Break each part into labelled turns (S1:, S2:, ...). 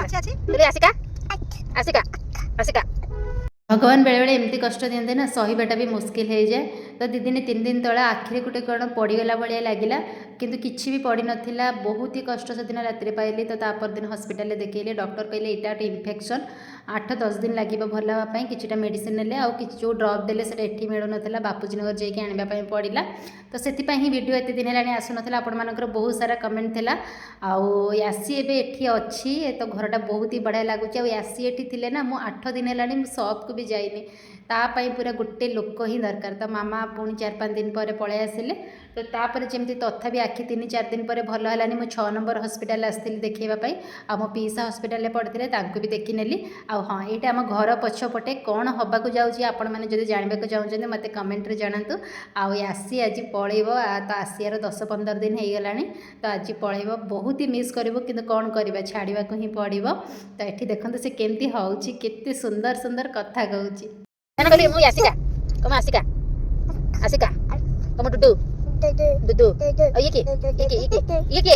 S1: आसिका आसिका आसिका भगवान बेले बेले एमती कष्ट दिखते ना सहीबाटा भी मुस्किल हो जाए। तो दी दिन 3 दिन तले आखिरी गोटे कौन पड़गला भाया लगिला किंतु किसी भी पड़ नाला बहुत ही कष्ट से दिन राति पाइली। तो तापर दिन हस्पिटाल देखिए डॉक्टर कहले यहाँ गोटे इन्फेक्शन 8-10 दिन लगे भल हाँपाई कि मेडिसिन ने आउ कि जो ड्रप देले से एठी मिलू ना बापूजी नगर जाकि आने पड़ा। तो से वीडियो एत दिन है आसूना आपंकर बहुत सारा कमेंट थी आसी एटी अच्छी तो घरटा बहुत ही बढ़िया लगुच आसी एटी थे ना मुझे 8 दिन है सप को भी जाइनी तापाई पूरा गोटे लोक ही दरकार। तो मामा पुणी 4-5 दिन पर पलि आसिले। तो तापर जमी तथापि आखि 3-4 दिन पर भल है मुझे 6 नंबर हस्पिटाल आसती देखा आ मो पीसा हस्पिटाल पड़ते भी देखी नेली। हाँ यहाँ आम घर पछपटे कौन हवा जाऊँगी आपण मैंने जब जानवाक चाहते मत कमेंट जानतु। आसी आज पलैब तो आसियार 10-15 दिन हो गला। तो आज पलैब बहुत ही मिस कर कौन करवा छाड़ा ही पड़ो। तो ये देखते से केमती होची केते सुंदर सुंदर कथा कहूँ आसिका कम आसिका आसिका कम डुडू दुदू ये के ये के ये के ये के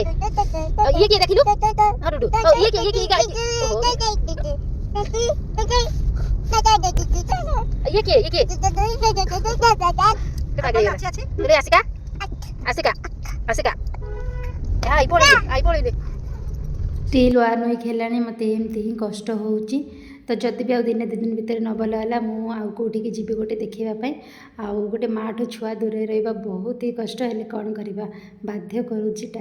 S1: ये के देखिलु हां डुडू ये के ये के रे आसिका आसिका आसिका आई पड़े स्टिल वार्न वीक है मत एमती ही कष्ट होची। तो जदि भी दिन 2 दिन भितर न भल है मुझे जी गोटे देखापी गोटे माँ ठू छुआ दूर रहा बहुत ही कष्ट है कौन करवा बाध्य करुच्ची।